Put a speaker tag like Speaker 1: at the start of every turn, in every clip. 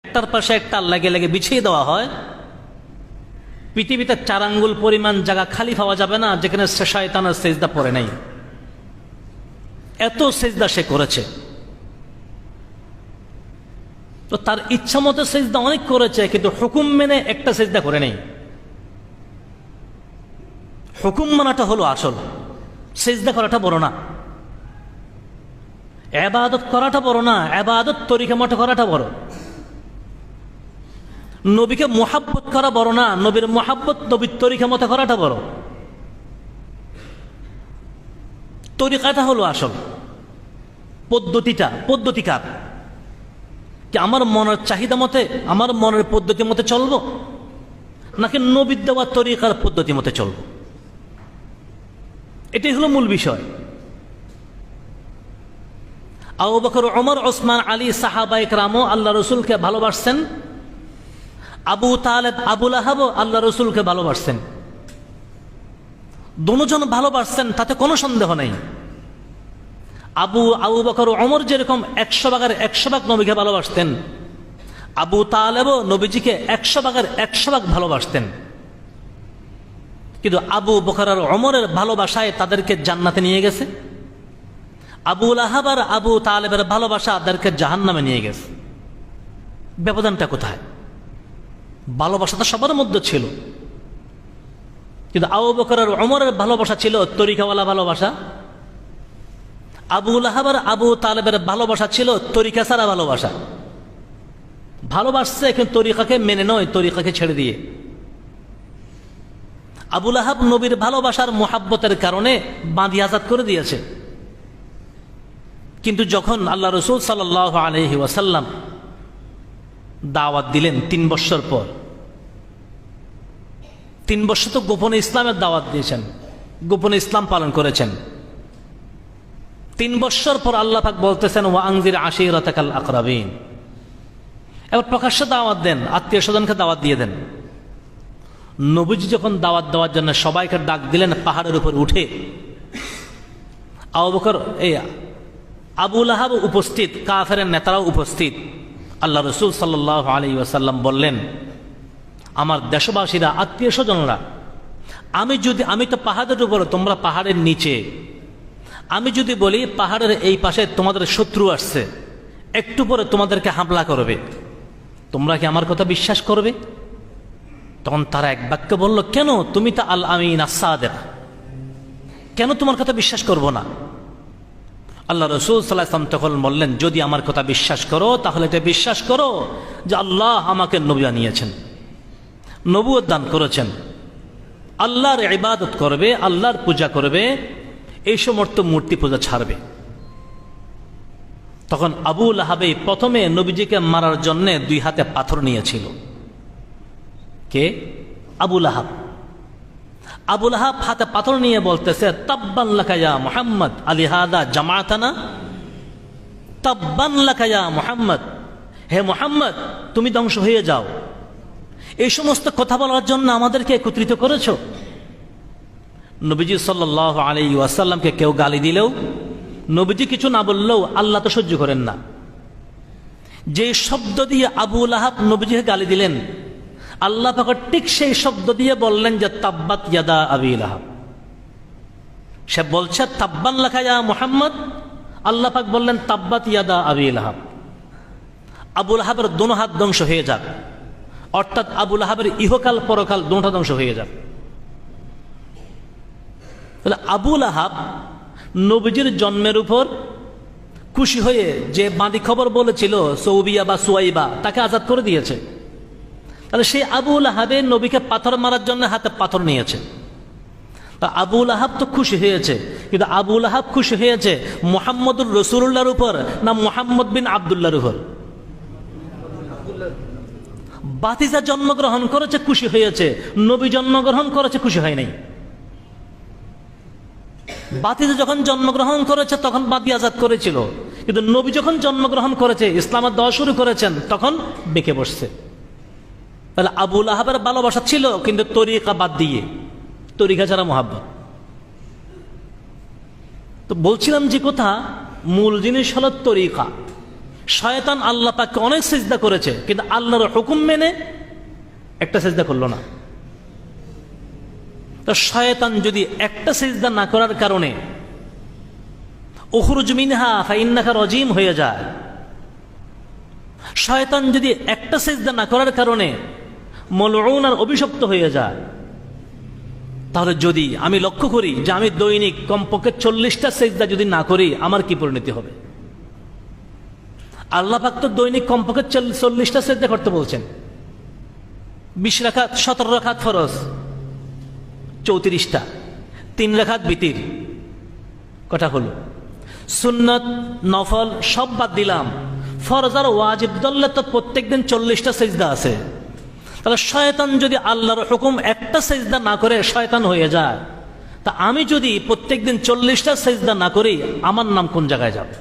Speaker 1: একটার পাশে একটা লাগে লাগে বিছিয়ে দেওয়া হয়, পৃথিবীতে 4 আঙ্গুল পরিমাণ জায়গা খালি পাওয়া যাবে না যেখানে শয়তানের সেজদা পড়ে নাই। এত সেজদা সে করেছে। তো তার ইচ্ছা মতো সেজদা অনেক করেছে, কিন্তু হুকুম মেনে একটা সেজদা করে নেই। হুকুম মানাটা হলো আসল, সেজদা করাটা বড় না। ইবাদত করাটা বড় না, ইবাদত তরিকা মতো করাটা বড়। নবীকে মুহাব্বত করা বড় না, নবীর মুহাব্বত নবীর তরিকা মতো করাটা বড়। তরিকাটা হলো আসল, পদ্ধতিকার কি আমার মনের চাহিদা মতে, আমার মনের পদ্ধতি মতে চলবো, নাকি নবীর দেওয়া তরিকার পদ্ধতি মতে চলবো? এটাই হলো মূল বিষয়। আবু বকর, ওমর, ওসমান, আলী সাহাবায়ে কেরামও আল্লাহ রসুলকে ভালোবাসছেন। আবু তালেব, আবু লাহাবও আল্লাহ রসুলকে ভালোবাসছেন। দুজন ভালোবাসছেন, তাতে কোনো সন্দেহ নেই। আবু বকর, ওমর যেরকম 100 ভাগ নবীকে ভালোবাসতেন, আবু তালেবও নবীজিকে 100 ভাগ ভালোবাসতেন। কিন্তু আবু বকর আর ওমরের ভালোবাসায় তাদেরকে জান্নাতে নিয়ে গেছে, আবু লাহাব আর আবু তালেবের ভালোবাসা তাদেরকে জাহান্নামে নিয়ে গেছে। ব্যবধানটা কোথায়? ভালোবাসা তো সবার মধ্যে ছিল, কিন্তু আবু বকর আর ওমরের ভালোবাসা ছিল তরিকাওয়ালা ভালোবাসা, আবু লাহাব আর আবু তালেবের ভালোবাসা ছিল তরিকা ছাড়া ভালোবাসা। ভালোবাসছে কিন্তু তরিকাকে মেনে নয়, তরিকাকে ছেড়ে দিয়ে। আবু লাহাব নবীর ভালোবাসার মোহাব্বতের কারণে বাঁধি আজাদ করে দিয়েছে, কিন্তু যখন আল্লাহ রসুল সাল্লাল্লাহু আলাইহি ওয়াসাল্লাম দাওয়াত দিলেন 3 বছর পর, 3 বছর তো গোপনে ইসলামের দাওয়াত দিয়েছেন, গোপনে ইসলাম পালন করেছেন। 3 বছর পর আল্লাহ পাক বলতেছেন ওয়া আনজির আশীরাতাকাল আকরাবিন, এবার প্রকাশ্যে দাওয়াত দেন, আত্মীয় স্বজনকে দাওয়াত দিয়ে দেন। নবীজি যখন দাওয়াত দেওয়ার জন্য সবাইকে ডাক দিলেন পাহাড়ের উপর উঠে, আবু বকর, আবু লাহাব উপস্থিত, কাফেরের নেতারাও উপস্থিত। আল্লাহ রসুল সাল্লাল্লাহু আলাইহি ওয়াসাল্লাম বললেন, আমার দেশবাসীরা, আত্মীয় স্বজনরা, আমি তো পাহাড়ের উপরে, তোমরা পাহাড়ের নিচে। আমি যদি বলি পাহাড়ের এই পাশে তোমাদের শত্রু আসছে, একটু পরে তোমাদেরকে হামলা করবে, তোমরা কি আমার কথা বিশ্বাস করবে? তখন তারা এক বাক্য বলল, কেন? তুমি তো আল আমিন আস-সাদিক, কেন তোমার কথা বিশ্বাস করব না? আল্লাহ রসুল সাল্লাল্লাহু আলাইহি ওয়াসাল্লাম তখন বললেন, যদি আমার কথা বিশ্বাস করো তাহলে এটা বিশ্বাস করো যে আল্লাহ আমাকে নবী বানিয়েছেন, নবুয়ত দান করেছেন, আল্লাহর ইবাদত করবে, আল্লাহর পূজা করবে, এই সমস্ত মূর্তি পূজা ছাড়বে। তখন আবু লাহাবে প্রথমে নবীজিকে মারার জন্য 2 হাতে পাথর নিয়েছিল। কে? আবু লাহাব। আবু লাহাব হাতে পাথর নিয়ে বলতেছে, তাব্বান লাকা ইয়া মুহাম্মদ আলিহাদা জামাতানা, তাব্বান লাকা ইয়া মুহাম্মদ, হে মুহাম্মদ তুমি ধ্বংস হয়ে যাও, এই সমস্ত কথা বলার জন্য আমাদেরকে একত্রিত করেছো। নবীজি সাল্লাল্লাহু আলাইহি ওয়াসাল্লামকে কেউ গালি দিলেও, নবীজি কিছু না বললেও আল্লাহ তো সহ্য করেন না। যে শব্দ দিয়ে আবু লাহাব নবীজিকে গালি দিলেন, আল্লাহ পাক ঠিক সেই শব্দ দিয়ে বললেন যে তাব্বাত ইয়াদা আবি লাহাব। সে বলছে তাব্বান লাকা ইয়া মুহাম্মদ, আল্লাহ পাক বললেন তাব্বাত ইয়াদা আবি লাহাব। আবু লাহাবের 2 হাত ধ্বংস হয়ে যাক, অর্থাৎ আবু লাহাবের ইহকাল পরকাল 2টা ধ্বংস হয়ে যাক। তাহলে আবু লাহাব নবীজির জন্মের উপর খুশি হয়ে যে বাঁধি খবর বলেছিল সৌবিয়া বা সুয়াইবা, তাকে আজাদ করে দিয়েছে। তাহলে সেই আবু লাহাবে নবীকে পাথর মারার জন্য হাতে পাথর নিয়েছে। তা আবু লাহাব তো খুশি হয়েছে, কিন্তু আবু লাহাব খুশি হয়েছে মুহাম্মদুর রাসূলুল্লাহর উপর না মুহাম্মদ বিন আব্দুল্লাহর উপর? বাতিজা জন্মগ্রহণ করেছে, খুশি হয়েছে। নবী জন্মগ্রহণ করেছে, খুশি হয় নাই। বাতিজা যখন জন্মগ্রহণ করেছে তখন বাদী আজাদ করেছিল, কিন্তু নবী যখন জন্মগ্রহণ করেছে, ইসলামের দেওয়া শুরু করেছেন, তখন বেঁকে বসছে। তাহলে আবু লাহাবের ভালোবাসা ছিল, কিন্তু তরিকা বাদ দিয়ে, তরিকা ছাড়া মোহাব্বত। তো বলছিলাম যে কথা, মূল জিনিস হলো তরিকা। শয়তান আল্লাহ পাককে অনেক সিজদা করেছে, কিন্তু আল্লাহর হুকুম মেনে একটা সিজদা করলো না। তো শয়তান যদি একটা সিজদা না করার কারণে উখরুজ মিনহা ফাইন্নাকা রাজিম হয়ে যায়, শয়তান যদি একটা সিজদা না করার কারণে মলউন আর অভিশপ্ত হয়ে যায়, তাহলে যদি আমি লক্ষ্য করি যে আমি দৈনিক কমপক্ষে 40টা সিজদা যদি না করি, আমার কি পরিণতি হবে? আল্লাহ পাক তো দৈনিক কমপক্ষে 40টা সিজদা করতে বলছেন। 20 রাকাত, 17 রাকাত ফরজ, 34টা, 3 রাকাত বিতির, কটা হলো? সুন্নত নফল সব বাদ দিলাম, ফরজ আর ওয়াজিব ধরলে তো প্রত্যেকদিন 40টা সিজদা আছে। তাহলে শয়তান যদি আল্লাহর হুকুম একটা সিজদা না করে শয়তান হয়ে যায়, তা আমি যদি প্রত্যেকদিন 40টা সিজদা না করি, আমার নাম কোন জায়গায় যাবে?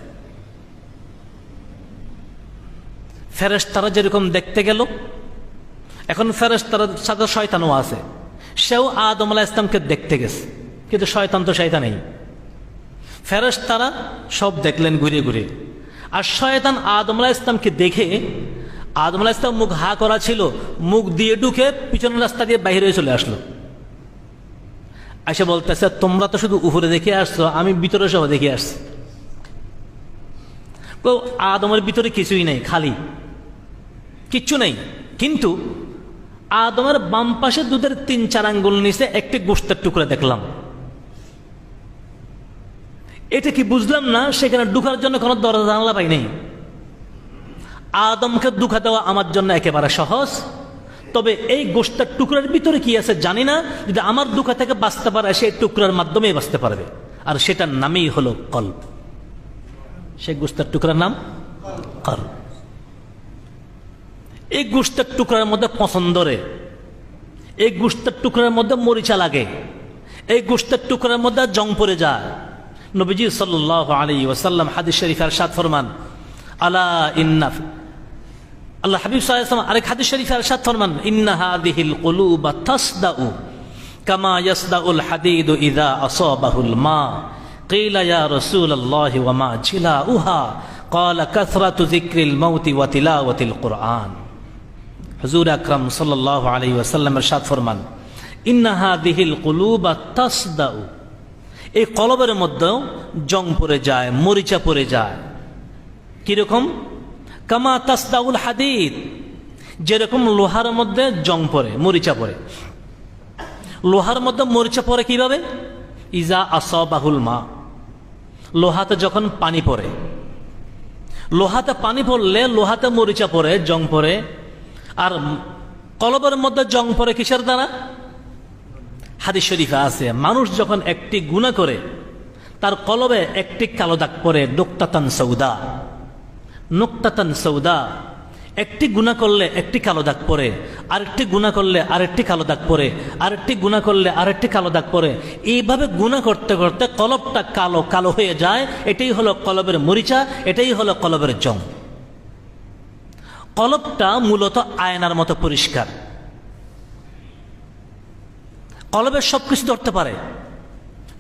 Speaker 1: ফেরেশতারা যেরকম দেখতে গেল, এখন ফেরেশতার সাথে শয়তানও আছে, সেও আদম আলাইহিস সালামকে দেখতে গেছে, কিন্তু শয়তান তো শয়তানই। ফেরেশতারা সব দেখলেন ঘুরে ঘুরে, আর শয়তান আদম আলাইহিস সালামকে দেখে, আদম আলাইহিস সালাম মুখ হা করা ছিল, মুখ দিয়ে ঢুকে পিছনের রাস্তা দিয়ে বাইরে চলে আসলো। এসে বলতেছে, তোমরা তো শুধু উপরে দেখে আসছো, আমি ভিতরে সহ দেখে আসছি। তো আদমের ভিতরে কিছুই নেই, খালি, কিচ্ছু নেই। কিন্তু আদমের বাম পাশে দুধের 3-4 আঙ্গুল নিচে একটি গোশতের টুকরা দেখলাম। এটা কি বুঝলাম না, সেখানে ঢুকার জন্য কোনো দরজা জানালা পাই নাই। আদমকে দুঃখা দেওয়া আমার জন্য একেবারে সহজ, তবে এই গোশতের টুকরার ভিতরে কি আছে জানি না। যদি আমার দুঃখা থেকে বাঁচতে পারে, সেই টুকরার মাধ্যমেই বাঁচতে পারবে, আর সেটার নামই হলো কলব। সেই গোশতের টুকরার নাম কলব। এই গোশতের টুকরার মধ্যে পছন্দ রে, এই গোশতের টুকরার মধ্যে মরিচা লাগে, এই গোশতের টুকরার মধ্যে জং পড়ে যায়। নবীজি সাল্লাল্লাহু আলাইহি ওয়াসাল্লাম হাদিস শরীফে ইরশাদ ফরমান, আলা ইন্না, আল্লাহ হাবিব সাল্লাল্লাহু আলাইহি ওয়াসাল্লাম আরেক হাদিস শরীফে ইরশাদ ফরমান, ইন্না হাযিহিল কুলুবা তাসদাউ কামা ইয়াসদাউল হাদীদু ইযা আসাবাহুল মা। কিলা ইয়া রাসূলুল্লাহি ওয়া মা জিলাউহা? ক্বালা কাসরাতু যিকরিল মাউতি ওয়া তিলাওয়াতিল কুরআন। হুজুর আকরাম সাল্লাল্লাহু আলাইহি ওয়াসাল্লাম ইরশাদ ফরমান, ইন্না হাযিহিল কুলুবা তাসদাউ, এই কলবের মধ্যেও জং পড়ে যায়, মরিচা পড়ে যায়। কিরকম? কামা তাসদাউল হাদিদ, যেরকম লোহার মধ্যে জং পড়ে, মরিচা পড়ে। লোহার মধ্যে মরিচা পড়ে কিভাবে? ইজা আসাবাহুল মা, লোহাতে যখন পানি পড়ে, লোহাতে পানি পড়লে লোহাতে মরিচা পড়ে, জং পড়ে। আর কলবের মধ্যে জং পড়ে কিসের দ্বারা? হাদিস শরীফে আছে, মানুষ যখন একটি গুনাহ করে তার কলবে একটি কালো দাগ পড়ে, নুকতাতান সৌদা। নুকতাতান সৌদা, একটি গুনাহ করলে একটি কালো দাগ পড়ে, আরেকটি গুনাহ করলে আরেকটি কালো দাগ পড়ে, আরেকটি গুনাহ করলে আরেকটি কালো দাগ পড়ে। এইভাবে গুনাহ করতে করতে কলবটা কালো কালো হয়ে যায়। এটাই হলো কলবের মরিচা, এটাই হলো কলবের জং। কলবটা মূলত আয়নার মতো পরিষ্কার, কলবের সবকিছু ধরতে পারে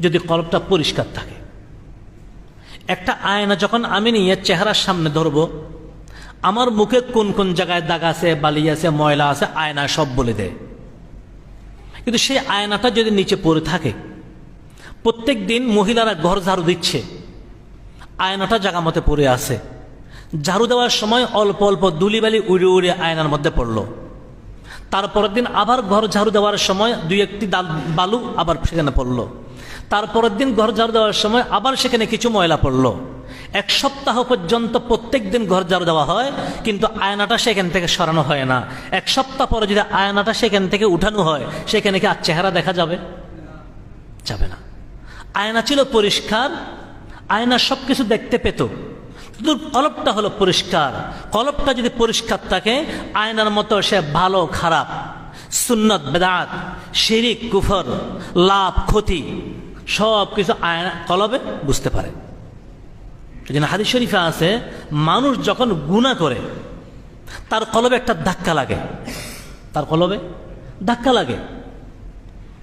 Speaker 1: যদি কলবটা পরিষ্কার থাকে। একটা আয়না যখন আমি নিয়ে চেহারার সামনে ধরবো, আমার মুখে কোন কোন জায়গায় দাগ আছে, বালি আছে, ময়লা আছে, আয়না সব বলে দেয়। কিন্তু সেই আয়নাটা যদি নিচে পড়ে থাকে, প্রত্যেক দিন মহিলারা ঘর ঝাড়ু দিচ্ছে, আয়নাটা জায়গা মতো পড়ে আছে, ঝাড়ু দেওয়ার সময় অল্প অল্প ধুলিবালি উড়ে উড়ে আয়নার মধ্যে পড়লো। তারপরের দিন আবার ঘর ঝাড়ু দেওয়ার সময় 2-1টি বালু আবার সেখানে পড়লো। তারপরের দিন ঘর ঝাড়ু দেওয়ার সময় আবার সেখানে কিছু ময়লা পড়লো। 1 সপ্তাহ পর্যন্ত প্রত্যেক দিন ঘর ঝাড়ু দেওয়া হয়, কিন্তু আয়নাটা সেখান থেকে সরানো হয় না। 1 সপ্তাহ পরে যদি আয়নাটা সেখান থেকে উঠানো হয়, সেখানে কি আর চেহারা দেখা যাবে? যাবে না। আয়না ছিল পরিষ্কার, আয়না সবকিছু দেখতে পেত, কিন্তু কলবটা হলো পরিষ্কার। কলবটা যদি পরিষ্কার থাকে, আয়নার মতো সে ভালো খারাপ, সুন্নত বেদাত, শিরিক কুফর, লাভ ক্ষতি সব কিছু আয়না কলবে বুঝতে পারে। যেন হাদিস শরীফে আছে, মানুষ যখন গুনাহ করে তার কলবে একটা ধাক্কা লাগে, তার কলবে ধাক্কা লাগে।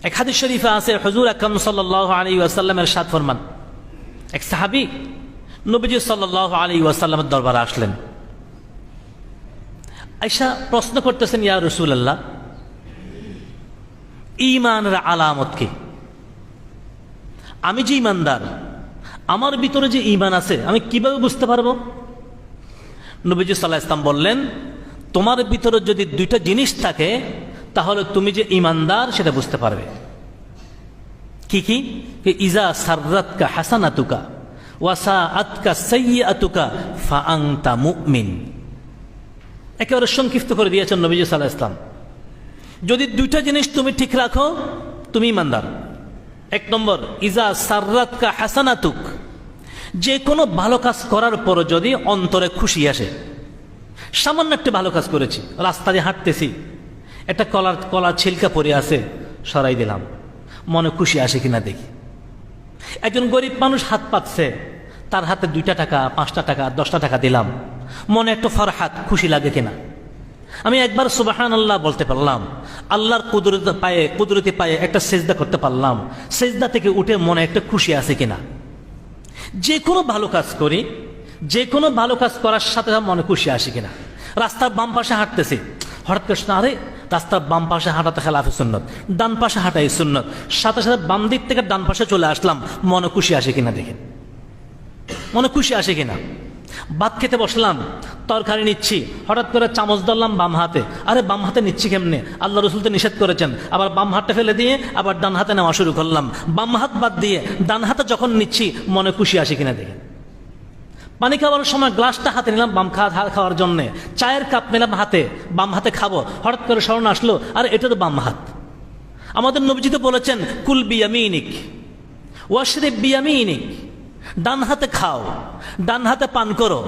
Speaker 1: এক হাদিস শরীফে আছে, হুজুর আকরাম সাল্লাল্লাহু আলাইহি ওয়াসাল্লামের ইরশাদ ফরমান, এক সাহাবী নবীজি সাল্লাল্লাহু আলাইহি ওয়াসাল্লামের দরবারে আসলেন। আয়েশা প্রশ্ন করতেছেন, ইয়া রাসূলুল্লাহ, ঈমানের আলামত কি? আমি যে ঈমানদার, আমার ভিতরে যে ঈমান আছে, আমি কিভাবে বুঝতে পারবো? নবীজি সাল্লাল্লাহু আলাইহি ওয়াসাল্লাম বললেন, তোমার ভিতরে যদি দুইটা জিনিস থাকে তাহলে তুমি যে ঈমানদার সেটা বুঝতে পারবে। কি কি? ইজা সাররাতকা হাসানাতুকা ওয়া সাআতকা সাইয়্যাতুকা ফাআনতা মুমিন। একেবারে সংক্ষিপ্ত করে দিয়েছেন নবীজি সাল্লাল্লাহু আলাইহি ওয়াসাল্লাম। যদি দুইটা জিনিস তুমি ঠিক রাখো তুমি ঈমানদার। এক নম্বর, ইজা সাররাতকা হাসানাতুক, যে কোনো ভালো কাজ করার পর যদি অন্তরে খুশি আসে, সামান্য একটা ভালো কাজ করেছি, রাস্তা দিয়ে হাঁটতেছি, একটা কলার ছিলকা পড়ে আছে, সরাই দিলাম, মনে খুশি আসে কিনা দেখি। একজন গরিব মানুষ হাত পাতছে, তার হাতে 2টা টাকা 5টা টাকা 10টা টাকা দিলাম, মনে একটু ফরহাত খুশি লাগে কিনা। আমি একবার সুবহানাল্লাহ বলতে পারলাম, আল্লাহর কুদরতি পায়ে একটা সেজদা করতে পারলাম, সেজদা থেকে উঠে মনে একটা খুশি আছে কিনা। যে কোনো ভালো কাজ করি, যে কোনো ভালো কাজ করার সাথে মনে খুশি আসে কিনা। রাস্তার বাম পাশে হাঁটতেছি, হঠাৎ করে আরে রাস্তার বাম পাশে হাঁটাতে খেলাফে সুন্নত, ডান পাশে হাঁটাই সুন্নত, সাথে সাথে বাম দিক থেকে ডান পাশে চলে আসলাম, মনে খুশি আসে কিনা দেখেন, মনে খুশি আসে কিনা। ভাত খেতে বসলাম, তরকারি নিচ্ছি, হঠাৎ করে চামচ ধরলাম বাম হাতে, আরে বাম হাতে নিচ্ছি কেমনে, আল্লাহ রসুল তো নিষেধ করেছেন। আবার বাম হাতটা ফেলে দিয়ে আবার ডান হাতে নেওয়া শুরু করলাম, বাম হাত বাদ দিয়ে ডান হাতে যখন নিচ্ছি মনে খুশি আসে কিনা দেখেন। পানি খাওয়ার সময় গ্লাসটা হাতে নিলাম বাম খাওয়ার জন্যে, চায়ের কাপ নিলাম হাতে, বাম হাতে খাবো, হঠাৎ করে স্মরণ আসলো আরে এটা তো বাম হাত। আমাদের নবীজি তো বলেছেন, কুল বিয়ামিনিক ওয়াশরিব বিয়ামিনিক, ডান হাতে খাও, ডান হাতে পান করো।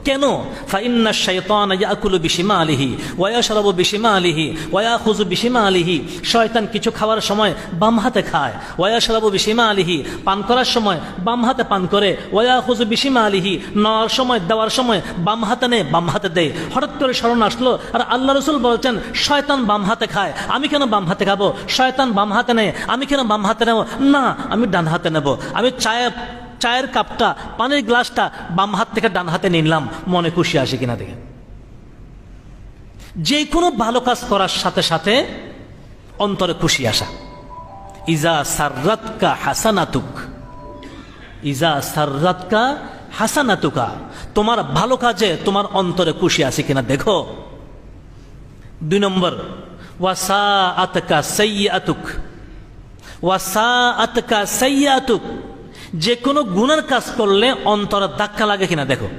Speaker 1: কেন? ফাইন্না শাইতান ইয়াকুলু বিশিমালিহি ওয়া ইয়াশরাবু বিশিমালিহি ওয়া ইয়াখুযু বিশিমালিহি। শয়তান কিছু খাওয়ার সময় বাম হাতে খায়, ওয়া ইয়াশরাবু বিশিমালিহি, পান করার সময় বাম হাতে পান করে, ওয়া ইয়াখুযু বিশিমালিহি, নেওয়ার সময় দেওয়ার সময় বাম হাতে নেয়, বাম হাতে দেয়। হঠাৎ করে স্মরণ আসলো আর আল্লাহ রাসূল বলছেন শয়তান বাম হাতে খায়, আমি কেন বাম হাতে খাবো? শয়তান বাম হাতে নেয়, আমি কেন বাম হাতে নেব? না, আমি ডান হাতে নেব। আমি চায়ের কাপটা, পানির গ্লাসটা বাম হাত থেকে ডান হাতে নিলাম, মনে খুশি আসে কিনা দেখেন। যে কোনো ভালো কাজ করার সাথে সাথে অন্তরে খুশি আসা। ইজা সাররাতকা হাসানাতুক, ইজা সাররাতকা হাসানাতুকা, তোমার ভালো কাজে তোমার অন্তরে খুশি আসে কিনা দেখো। 2 নম্বর, ওয়াসাআতকা সাইয়্যাতুক, ওয়াসাআতকা সাইয়্যাতুক, যে কোনো গুনার কাজ করলে অন্তরে ধাক্কা লাগে কিনা দেখো।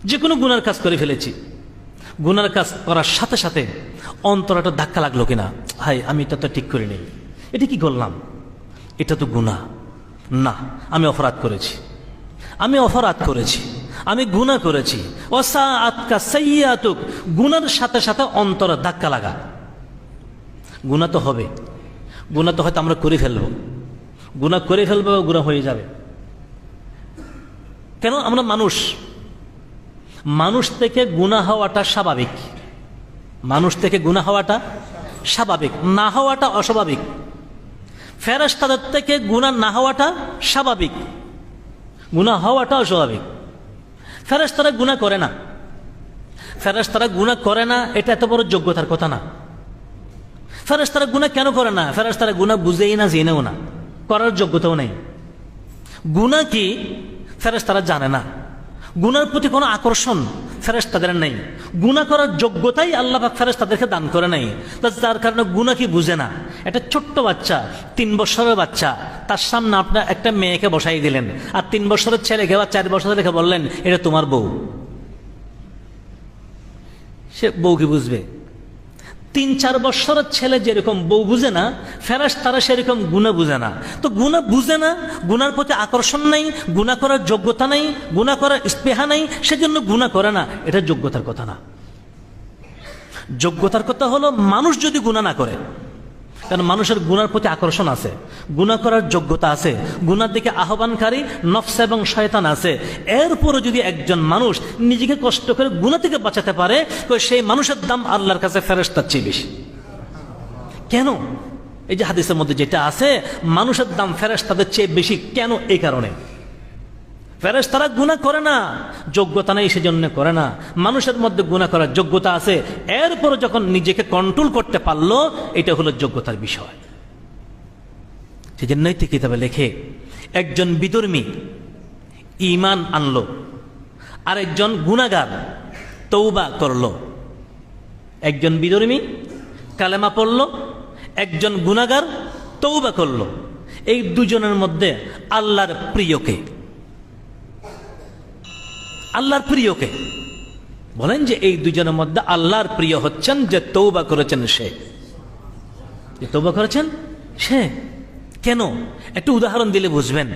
Speaker 1: যে কোনো গুনার কাজ করে ফেলেছি, গুনার কাজ করার সাথে সাথে অন্তরটা ধাক্কা লাগলো কিনা, হাই আমি এটা তো ঠিক করিনি, এটা কি করলাম, এটা তো গুনাহ, না আমি অপরাধ করেছি, আমি অপরাধ করেছি, আমি গুনাহ করেছি। ওয়াসাআতকা সাইয়্যাতুক, গুনার সাথে সাথে অন্তরে ধাক্কা লাগা। গুনাহ তো হবে, গুনাহ তো হয়তো আমরা করে ফেলবো, গুনাহ করে ফেলবে, গুনাহ হয়ে যাবে। কেন? আমরা মানুষ, মানুষ থেকে গুনাহ হওয়াটা স্বাভাবিক, মানুষ থেকে গুনাহ হওয়াটা স্বাভাবিক, না হওয়াটা অস্বাভাবিক। ফেরেশতাদের থেকে গুনাহ না হওয়াটা স্বাভাবিক, গুনাহ হওয়াটা অস্বাভাবিক। ফেরেশতারা গুনাহ করে না, ফেরেশতারা গুনাহ করে না, এটা এত বড় যোগ্যতার কথা না। ফেরেশতারা গুনাহ কেন করে না? ফেরেশতারা গুনাহ বুঝেই না, জেনেও না, করার যোগ্যতাও নেই। গুনাহ কি ফেরেশতারা জানে না, গুনার প্রতি কোনো আকর্ষণ ফেরেশতাদের নেই, গুনাহ করার যোগ্যতাই আল্লাহ পাক ফেরেশতাদেরকে দান করে নাই। যার কারণে গুনাহ কি বুঝে না। একটা ছোট্ট বাচ্চা, 3 বছরের বাচ্চা, তার সামনে আপনার একটা মেয়েকে বসাই দিলেন, আর 3 বছরের ছেলেকে বা 4 বছরের ছেলেকে বললেন এটা তোমার বউ, সে বউ কি বুঝবে? 3-4 বছরের ছেলে যেরকম বউ বুঝে না, ফেরেশতারা সেরকম গুনাহ বুঝে না। তো গুনাহ বুঝে না, গুনার প্রতি আকর্ষণ নাই, গুনাহ করার যোগ্যতা নাই, গুনাহ করার স্পৃহা নাই, সেজন্য গুনাহ করে না। এটা যোগ্যতার কথা না। যোগ্যতার কথা হলো মানুষ যদি গুনাহ না করে, কারণ মানুষের গুনার প্রতি আকর্ষণ আছে, গুনাহ করার যোগ্যতা আছে, গুনার দিকে আহ্বানকারী নফস এবং শয়তান আছে, এরপরও যদি একজন মানুষ নিজেকে কষ্ট করে গুনাহ থেকে বাঁচাতে পারে, তো সেই মানুষের দাম আল্লাহর কাছে ফেরেশতার চেয়ে বেশি। কেন? এই যে হাদিসের মধ্যে যেটা আছে, মানুষের দাম ফেরেশতাদের চেয়ে বেশি। কেন? এই কারণে ফেরেশতারা গুনাহ করে না, যোগ্যতা নেই সেজন্য করে না। মানুষের মধ্যে গুনাহ করার যোগ্যতা আছে, এরপর যখন নিজেকে কন্ট্রোল করতে পারলো, এটা হলো যোগ্যতার বিষয়। সেজন্যই তো কিতাবে লেখে একজন বিধর্মী ঈমান আনলো, আরেকজন গুনাহগার তওবা করলো। একজন বিধর্মী কালেমা পড়লো, একজন গুনাহগার তওবা করলো। এই দুজনের মধ্যে আল্লাহর প্রিয়কে, আল্লাহর প্রিয়কে বলেন যে এই দুজনের মধ্যে আল্লাহর প্রিয় হচ্ছেন যে তওবা করেছেন সে, যে তওবা করেছেন সে। কেন? একটু উদাহরণ দিলে বুঝবেন।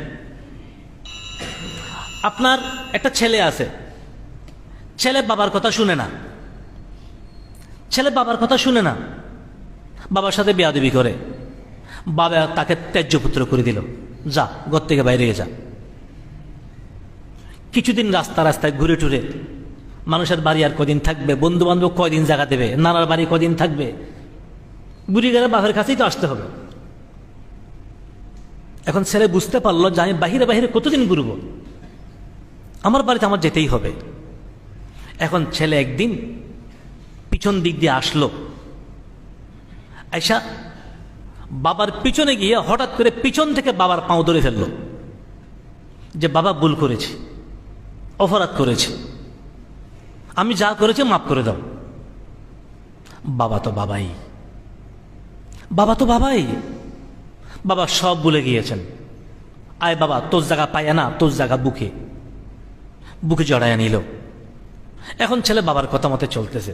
Speaker 1: আপনার একটা ছেলে আছে, ছেলে বাবার কথা শুনে না, ছেলে বাবার কথা শুনে না, বাবার সাথে বেয়াদবি করে, বাবা তাকে ত্যায্য পুত্র করে দিল, যা ঘর থেকে বাইরে যা। কিছুদিন রাস্তা রাস্তায় ঘুরে টুরে, মানুষের বাড়ি আর কদিন থাকবে, বন্ধু বান্ধব কয়দিন জায়গা দেবে, নানার বাড়ি কদিন থাকবে, বুড়ি গেলে বাপের কাছেই তো আসতে হবে। এখন ছেলে বুঝতে পারলো যে আমি বাহিরে বাহিরে কতদিন ঘুরবো, আমার বাড়িতে আমার যেতেই হবে। এখন ছেলে একদিন পিছন দিক দিয়ে আসলো, আয়সা বাবার পিছনে গিয়ে হঠাৎ করে পিছন থেকে বাবার পাও ধরে ফেললো যে বাবা ভুল করেছি, অপরাধ করেছি, আমি যা করেছি মাফ করে দাও। বাবা তো বাবাই, বাবা তো বাবাই, বাবা সব ভুলে গিয়েছেন। আয় বাবা, তোর জায়গা পায় না, তোর জায়গা বুকে, বুকে জড়াইয়া নিল। এখন ছেলে বাবার কথা মতে চলতেছে।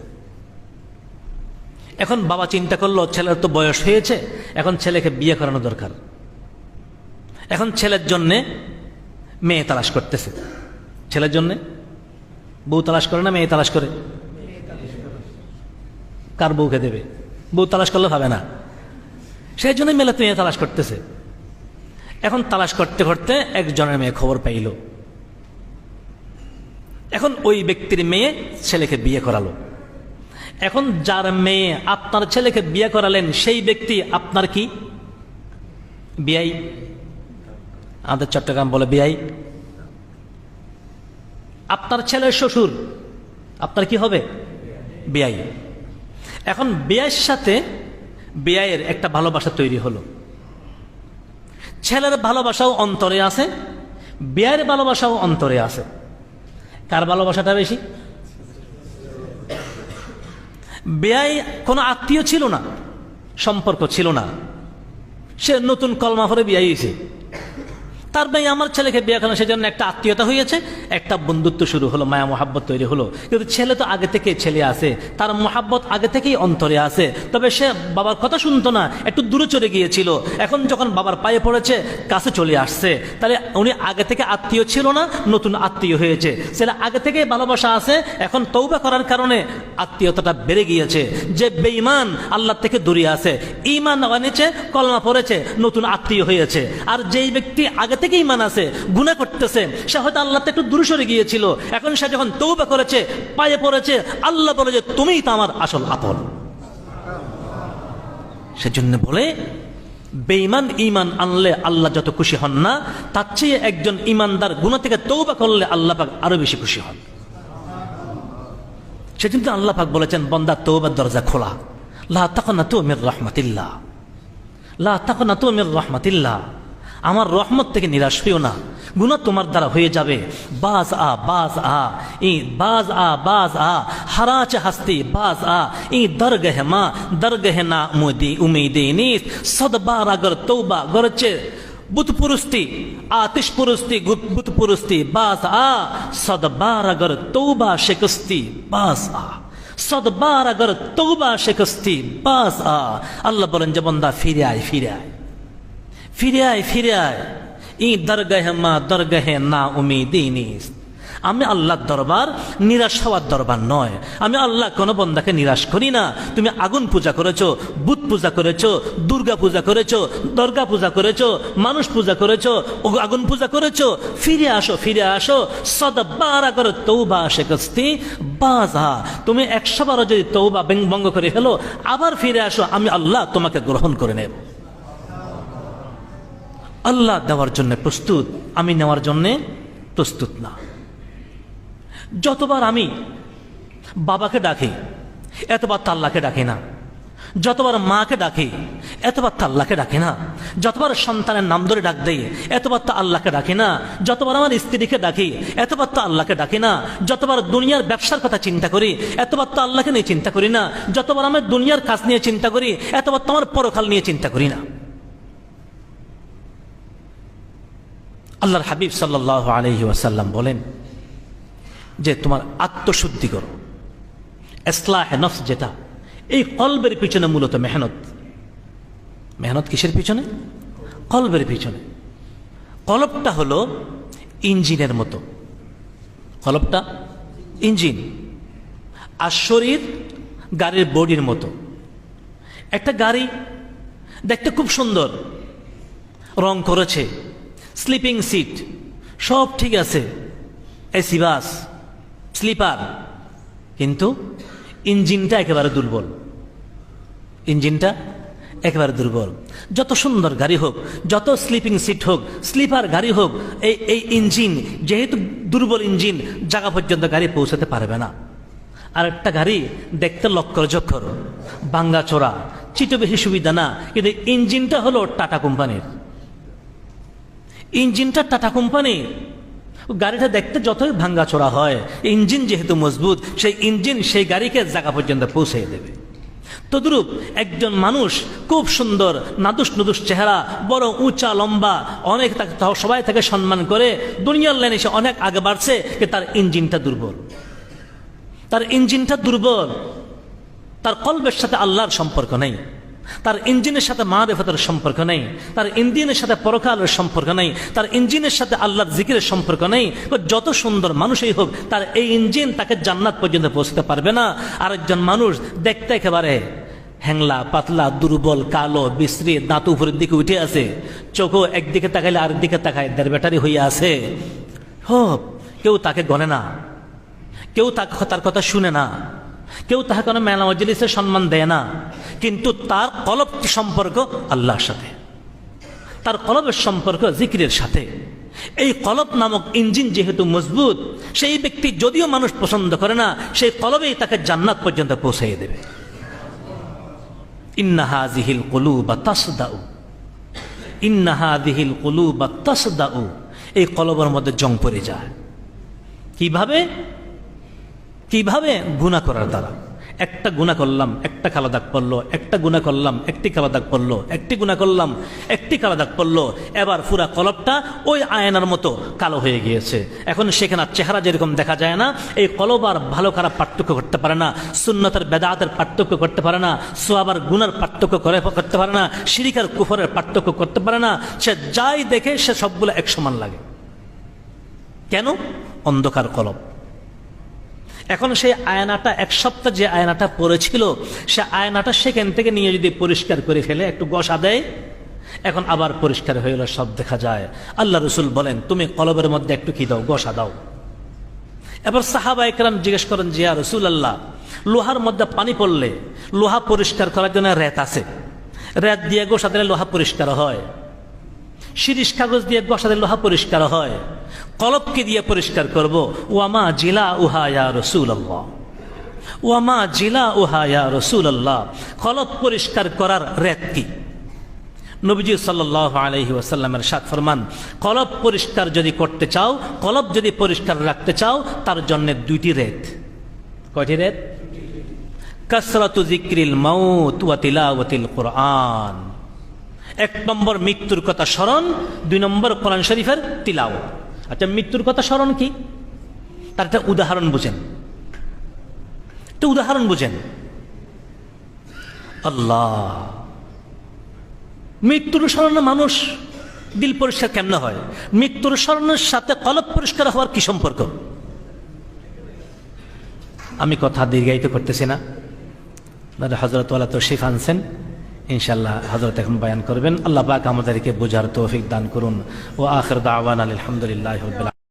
Speaker 1: এখন বাবা চিন্তা করলো ছেলের তো বয়স হয়েছে, এখন ছেলেকে বিয়ে করানো দরকার। এখন ছেলের জন্যে মেয়ে তালাশ করতেছে। ছেলের জন্যে বউ তালাশ করে না মেয়ে তালাশ করে? কার বউকে দেবে? বউ তালাশ করলে হবে না, সেই জন্য মেয়ে তালাশ করতেছে। এখন তালাশ করতে করতে একজনের মেয়ে খবর পাইল। এখন ওই ব্যক্তির মেয়ে ছেলেকে বিয়ে করালো। এখন যার মেয়ে আপনার ছেলেকে বিয়ে করালেন সেই ব্যক্তি আপনার কি? বিয়াই। আমাদের চট্টগ্রাম বলে বিয়াই। আপনার ছেলের শ্বশুর আপনার কি হবে? বিয়াই। এখন বিয়ের সাথে বিয়ের একটা ভালোবাসা তৈরি হলো। ছেলের ভালোবাসাও অন্তরে আছে, বিয়ের ভালোবাসাও অন্তরে আছে। কার ভালোবাসাটা বেশি? বিয়াই কোনো আত্মীয় ছিল না, সম্পর্ক ছিল না, সে নতুন কলমা পড়ে বিয়ে হয়েছে। তার ভাই আমার ছেলেকে বিয়ে করেন, সেজন্য একটা আত্মীয়তা হয়েছে, একটা বন্ধুত্ব শুরু হলো, মায়া মোহাব্বত তৈরি হলো। কিন্তু ছেলে তো আগে থেকে ছেলে আছে, তার মোহাব্বত আগে থেকেই অন্তরে আছে। তবে সে বাবার কথা শুনতো না, একটু দূরে চলে গিয়েছিল। এখন যখন বাবার পায়ে পড়েছে, কাছে চলে আসছে। তাহলে উনি আগে থেকে আত্মীয় ছিল না, নতুন আত্মীয় হয়েছে। ছেলে আগে থেকেই ভালোবাসা আছে, এখন তওবা করার কারণে আত্মীয়তাটা বেড়ে গিয়েছে। যে বেঈমান আল্লাহ থেকে দূরে আছে, ঈমান এনেছে, কলমা পড়েছে, নতুন আত্মীয় হয়েছে। আর যেই ব্যক্তি আগে থেকে ঈমান আছে, গুনাহ করতেছে, সে হয়তো আল্লাহ থেকে একটু দূরে সরে গিয়েছিল। এখন সে যখন তওবা করেছে, পায়ে পড়েছে, আল্লাহ বলে যে তুমিই তো আমার আসল আপন। সেজন্য বলে বেঈমান ঈমান আনলে আল্লাহ যত খুশি হন না, তার চেয়ে একজন ঈমানদার গুনাহ থেকে তওবা করলে আল্লাহ পাক আরো বেশি খুশি হন। সেজন্য আল্লাহ পাক বলেছেন, বান্দা তওবার দরজা খোলা, লা তাকনাতু মির রাহমাতিল্লাহ, লা তাকনাতু মির রাহমাতিল্লাহ। আমার রহমত থেকে নিরাশ হইও না, গুনাহ তোমার দ্বারা হয়ে যাবে। বাজ আ বাজ আ ই বাজ আ বাজ আ হারাচ হাস্তি বাজ আ ই দরগহ মা দরগহ না উম্মীদে নিস। সদবার अगर तौबा গরচে বুত পুরস্তি আতিশ পুরস্তি বুত পুরস্তি বাজ আ সদবার अगर तौबा শিকস্তি বাজ আ সদবার अगर तौबा শিকস্তি বাজ আ। আল্লাহ বলেন যে বান্দা ফিরে আয়, ফিরে আয়, ফিরে আয়, ফিরে আয়। ই দরগহ মা দরগহ না উম্মীদে নিস। আমি আল্লাহর দরবার নিরাশ হওয়ার দরবার নয়। আমি আল্লাহ কোনো বন্দাকে নিরাশ করি না। তুমি আগুন পূজা করেছো, বুত পূজা করেছো, দুর্গা পূজা করেছো, দর্গা পূজা করেছো, মানুষ পূজা করেছো, আগুন পূজা করেছো, ফিরে আসো, ফিরে আসো। সদবার अगर तौबा শিকস্তি বাজা। তুমি 100 বার যদি তওবা ভঙ্গ করে ফেলো, আবার ফিরে আসো, আমি আল্লাহ তোমাকে গ্রহণ করে নেব। আল্লাহ দেওয়ার জন্য প্রস্তুত, আমি নেওয়ার জন্য প্রস্তুত না। যতবার আমি বাবাকে ডাকি এতবার তো আল্লাহকে ডাকি না, যতবার মাকে ডাকি এতবার তো আল্লাহকে ডাকি না, যতবার সন্তানের নাম ধরে ডাক দেই এতবার তো আল্লাহকে ডাকি না, যতবার আমার স্ত্রীকে ডাকি এতবার তো আল্লাহকে ডাকি না, যতবার দুনিয়ার ব্যবসার কথা চিন্তা করি এতবার তো আল্লাহকে নিয়ে চিন্তা করি না, যতবার আমি দুনিয়ার কাজ নিয়ে চিন্তা করি এতবার তো আমার পরকাল নিয়ে চিন্তা করি না। আল্লাহর হাবিব সাল্লাল্লাহু আলাইহি ওয়াসাল্লাম বলেন যে তোমার আত্মশুদ্ধি করো, ইসলাহে নফস, যেটা এই কলবের পিছনে মূলত মেহনত। মেহনত কিসের পিছনে? কলবের পিছনে। কলবটা হলো ইঞ্জিনের মতো, কলবটা ইঞ্জিন, আর শরীর গাড়ির বডির মতো। একটা গাড়ি দেখতে খুব সুন্দর, রং করেছে, স্লিপিং সিট সব ঠিক আছে, এসি বাস, স্লিপার, কিন্তু ইঞ্জিনটা একেবারে দুর্বল। ইঞ্জিনটা একেবারে দুর্বল। যত সুন্দর গাড়ি হোক, যত স্লিপিং সিট হোক, স্লিপার গাড়ি হোক, এই ইঞ্জিন যেহেতু দুর্বল ইঞ্জিন, জায়গা পর্যন্ত গাড়ি পৌঁছাতে পারবে না। আর একটা গাড়ি দেখতে লক্কর জক্কর, ভাঙ্গা চোরা, চিটো বেশি সুবিধা না, কিন্তু ইঞ্জিনটা হলো টাটা কোম্পানির। ইঞ্জিনটা টাটা কোম্পানি, গাড়িটা দেখতে যতই ভাঙ্গা চোরা হয়, ইঞ্জিন যেহেতু মজবুত, সেই ইঞ্জিন সেই গাড়িকে জায়গা পর্যন্ত পৌঁছে দেবে। তদ্রূপ একজন মানুষ খুব সুন্দর, নাদুস নুদুস চেহারা, বড় উঁচা লম্বা, অনেক সবাই তাকে সম্মান করে, দুনিয়ার লাইনে সে অনেক আগে বাড়ছে, তার ইঞ্জিনটা দুর্বল। তার ইঞ্জিনটা দুর্বল, তার কলবের সাথে আল্লাহর সম্পর্ক নেই, তার ইঞ্জিনের সাথে মারিফাতের সম্পর্ক নেই, তার ইঞ্জিনের সাথে পরকালের সম্পর্ক নেই, তার ইঞ্জিনের সাথে আল্লাহর জিকিরের সম্পর্ক নেই। যত সুন্দর মানুষই হোক, তার এই ইঞ্জিন তাকে জান্নাত পর্যন্ত পৌঁছতে পারবে না। আরেকজন মানুষ দেখতে একেবারে হ্যাংলা পাতলা, দুর্বল, কালো, বিশ্রী, দাঁত উপরের দিকে উঠে আছে, চোখও একদিকে তাকাইলে আরেক দিকে তাকায়, দেড় ব্যাটারি হয়ে আছে, কেউ তাকে গণে না, কেউ তার কথা শুনে না, কেউ তাকে কোনো মেলা মজলিসে সম্মান দেয় না, কিন্তু তার কলবটি সম্পর্ক আল্লাহর সাথে, তার কলবের সম্পর্ক জিকিরের সাথে। এই কলব নামক ইঞ্জিন যেহেতু মজবুত, সেই ব্যক্তি যদিও মানুষ পছন্দ করে না, সেই কলবেই তাকে জান্নাত পর্যন্ত পৌঁছাইয়ে দেবে। ইন্না হাযিহিল কুলুবা তাসদাউ, ইন্না হাযিহিল কুলুবা তাসদাউ, এই কলবের মধ্যে জং পড়ে যায়। কিভাবে? কিভাবে? গুনাহ করার দ্বারা। একটা গুনাহ করলাম, একটা কালো দাগ পড়লো, একটা গুনাহ করলাম, একটি কালো দাগ পড়লো, একটি গুনাহ করলাম, একটি কালো দাগ পড়লো, এবার পুরা কলবটা ওই আয়নার মতো কালো হয়ে গিয়েছে। এখন সেখানে চেহারা যেরকম দেখা যায় না, এই কলব আর ভালো খারাপ পার্থক্য করতে পারে না, সুন্নতের বেদাতের পার্থক্য করতে পারে না, সওয়াব আর গুনার পার্থক্য করতে পারে না, শিরক আর কুফরের পার্থক্য করতে পারে না। সে যাই দেখে সে সবগুলো এক সমান লাগে। কেন? অন্ধকার কলব। এখন সেই আয়নাটা, এক সপ্তাহ যে আয়নাটা পড়েছিল, সে আয়নাটা সেখান থেকে নিয়ে যদি পরিষ্কার করে ফেলে, একটু ঘষা দেয়, এখন আবার পরিষ্কার হয়ে গেল, সব দেখা যায়। আল্লাহ রসুল বলেন, তুমি কলবের মধ্যে একটু কি দাও? ঘষা দাও। এবার সাহাবা একরাম জিজ্ঞেস করেন, যে ইয়া রাসূলুল্লাহ, লোহার মধ্যে পানি পড়লে লোহা পরিষ্কার করার জন্য রেত আছে, রেত দিয়ে ঘষা দিলে লোহা পরিষ্কার হয়, শিরিষ কাগজ দিয়ে ঘষা দিলে লোহা পরিষ্কার হয়, কলবকে দিয়ে পরিষ্কার করব। ওয়ামা জিলা উহা ইয়া রাসূলুল্লাহ, ওয়ামা জিলা উহা ইয়া রাসূলুল্লাহ, কলব পরিষ্কার করার রেত কি? নবীজি সাল্লাল্লাহু আলাইহি ওয়াসাল্লামের ইরশাদ ফরমান, কলব পরিষ্কার যদি করতে চাও, কলব যদি পরিষ্কার রাখতে চাও, তার জন্য দুইটি রেত। কয়টি রেত? কাসরাতু যিকরিল মাউত ওয়া তিলাওয়াতিল কুরআন। এক নম্বর মৃত্যুর কথা স্মরণ, দুই নম্বর কোরআন শরীফের তিলাওয়াত। আচ্ছা, মৃত্যুর কথা স্মরণ কি? তার একটা উদাহরণ বুঝেন, একটা উদাহরণ বুঝেন। আল্লাহ, মৃত্যুর স্মরণে মানুষ দিল পরিষ্কার কেমনে হয়? মৃত্যুর স্মরণের সাথে কলব পরিষ্কার হওয়ার কি সম্পর্ক? আমি কথা দীর্ঘায়িত করতেছি না, হযরত ওয়ালা তশরিফ আনছেন, ইনশাআল্লাহ হযরত এখন বয়ান করবেন। আল্লাহ পাক আমাদেরকে বোঝার তৌফিক দান করুন। ওয়া আখির দাওয়ানা আলহামদুলিল্লাহি রাব্বিল আলামিন।